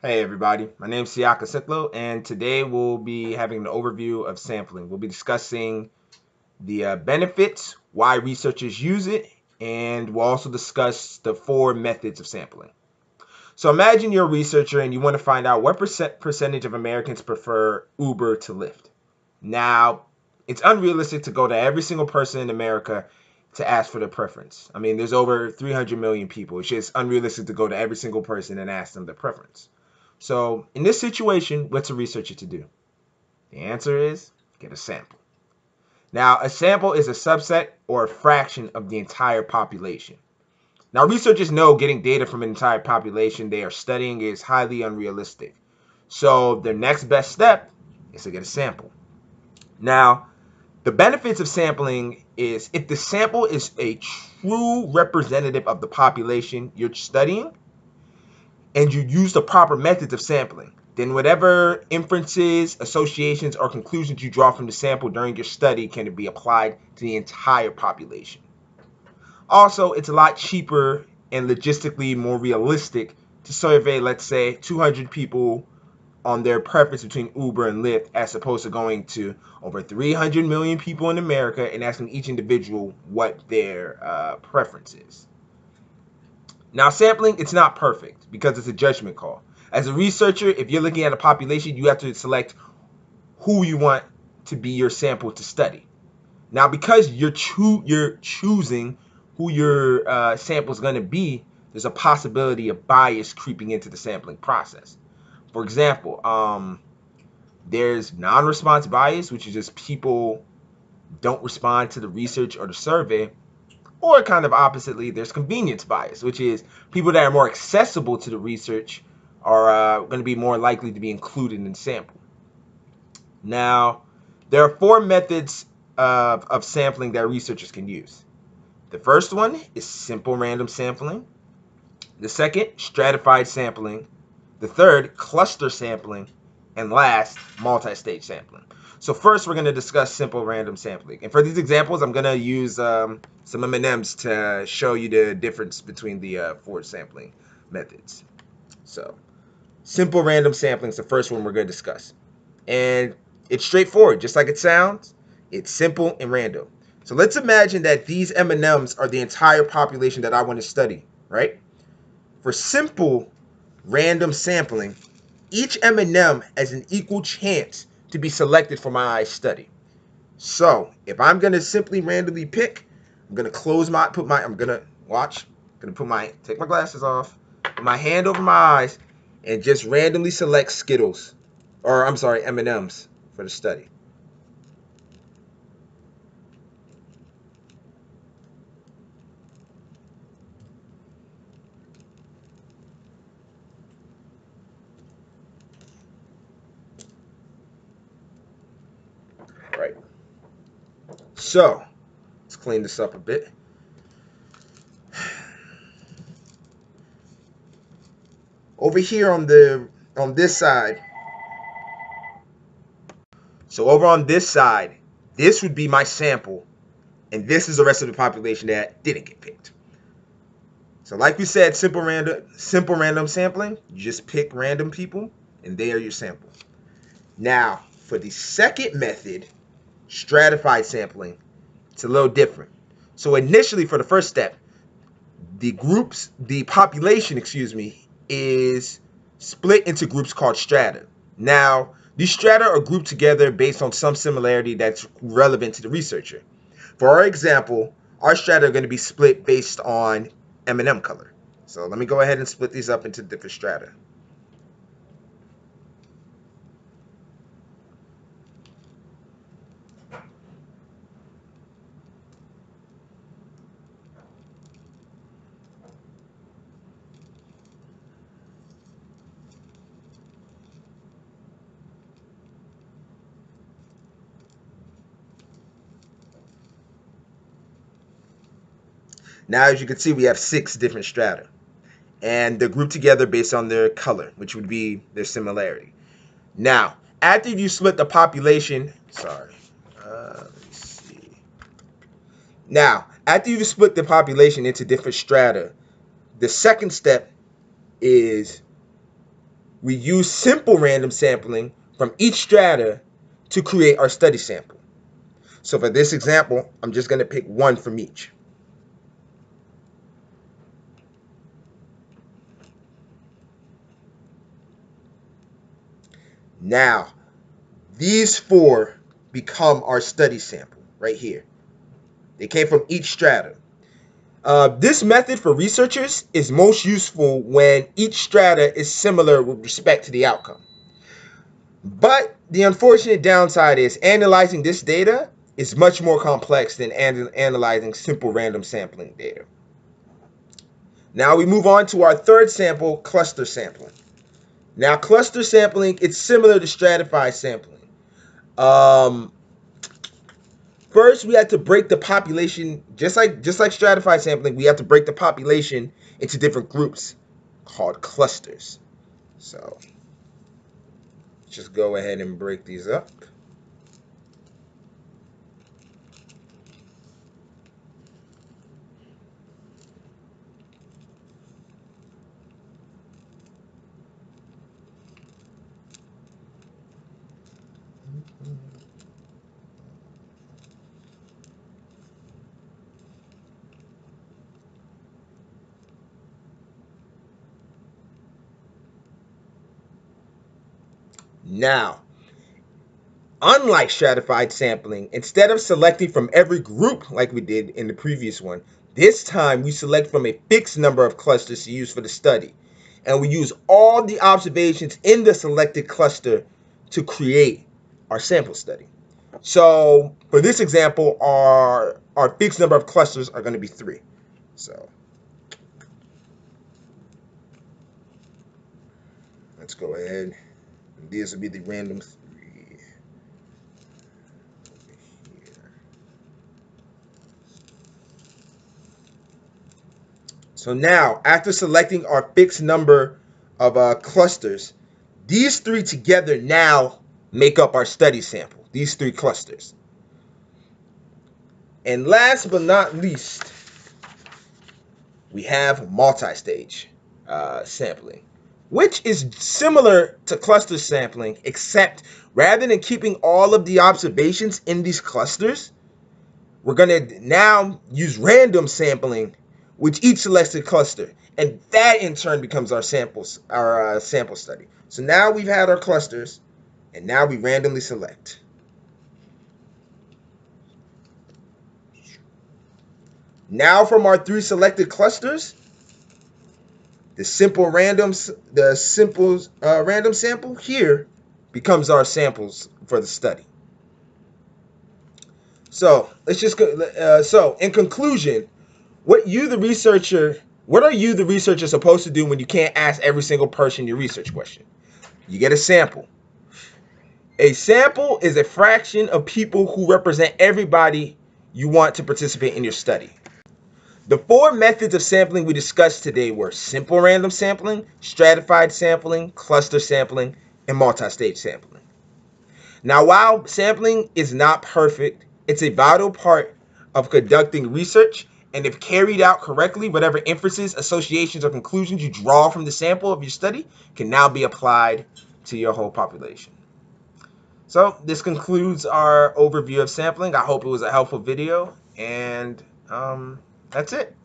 Hey everybody, my name is Siaka Siklo, and today we'll be having an overview of sampling. We'll be discussing the benefits, why researchers use it, and we'll also discuss the four methods of sampling. So imagine you're a researcher and you want to find out what percentage of Americans prefer Uber to Lyft. Now, it's unrealistic to go to every single person in America to ask for their preference. I mean, there's over 300 million people. It's just unrealistic to go to every single person and ask them their preference. So, in this situation, what's a researcher to do? The answer is get a sample. Now, a sample is a subset or a fraction of the entire population. Now, researchers know getting data from an entire population they are studying is highly unrealistic. So, their next best step is to get a sample. Now, the benefits of sampling is if the sample is a true representative of the population you're studying and you use the proper methods of sampling, then whatever inferences, associations, or conclusions you draw from the sample during your study can be applied to the entire population. Also, it's a lot cheaper and logistically more realistic to survey, let's say, 200 people on their preference between Uber and Lyft as opposed to going to over 300 million people in America and asking each individual what their preference is. Now, sampling, it's not perfect because it's a judgment call. As a researcher, if you're looking at a population, you have to select who you want to be your sample to study. Now, because you're choosing who your sample is going to be, there's a possibility of bias creeping into the sampling process. For example, there's non-response bias, which is just people don't respond to the research or the survey. Or kind of oppositely, there's convenience bias, which is people that are more accessible to the research are going to be more likely to be included in the sample. Now, there are four methods of sampling that researchers can use. The first one is simple random sampling. The second, stratified sampling. The third, cluster sampling. And last, multi-stage sampling. So first, we're going to discuss simple random sampling. And for these examples, I'm going to use some M&Ms to show you the difference between the four sampling methods. So simple random sampling is the first one we're going to discuss. And it's straightforward, just like it sounds. It's simple and random. So let's imagine that these M&Ms are the entire population that I want to study, right? For simple random sampling, each M&M has an equal chance to be selected for my study. So if I'm gonna simply randomly pick, I'm gonna I'm gonna watch, take my glasses off, put my hand over my eyes, and just randomly select Skittles, or I'm sorry, M&Ms for the study. All right. So let's clean this up a bit. Over here on this side, so over on this side, this would be my sample, and this is the rest of the population that didn't get picked. So like we said, simple random sampling, you just pick random people, and they are your sample. Now, for the second method, stratified sampling, it's a little different. So initially, for the first step, the population, is split into groups called strata. Now, these strata are grouped together based on some similarity that's relevant to the researcher. For our example, our strata are going to be split based on M&M color. So let me go ahead and split these up into different strata. Now, as you can see, we have 6 different strata, and they're grouped together based on their color, which would be their similarity. Now, after you split the population, let me see. Now, after you split the population into different strata, the second step is we use simple random sampling from each strata to create our study sample. So for this example, I'm just going to pick one from each. Now, these four become our study sample right here. They came from each strata. This method for researchers is most useful when each strata is similar with respect to the outcome. But the unfortunate downside is analyzing this data is much more complex than analyzing simple random sampling data. Now we move on to our third sample, cluster sampling. Now cluster sampling, it's similar to stratified sampling. First, we had to break the population, just like stratified sampling, we have to break the population into different groups called clusters. So just go ahead and break these up. Now, unlike stratified sampling, instead of selecting from every group like we did in the previous one, this time we select from a fixed number of clusters to use for the study. And we use all the observations in the selected cluster to create our sample study. So for this example, our fixed number of clusters are going to be 3. So let's go ahead. These will be the random 3 over here. So now, after selecting our fixed number of clusters, these 3 together now make up our study sample, these 3 clusters. And last but not least, we have multi-stage sampling, which is similar to cluster sampling, except rather than keeping all of the observations in these clusters, we're going to now use random sampling with each selected cluster, and that in turn becomes our sample study. So now we've had our clusters, and now we randomly select. Now from our 3 selected clusters, the simple random sample here becomes our samples for the study. So let's just go. So in conclusion, what are you, the researcher, supposed to do when you can't ask every single person your research question? You get a sample. A sample is a fraction of people who represent everybody you want to participate in your study. The 4 methods of sampling we discussed today were simple random sampling, stratified sampling, cluster sampling, and multi-stage sampling. Now, while sampling is not perfect, it's a vital part of conducting research, and if carried out correctly, whatever inferences, associations, or conclusions you draw from the sample of your study can now be applied to your whole population. So this concludes our overview of sampling. I hope it was a helpful video, and that's it.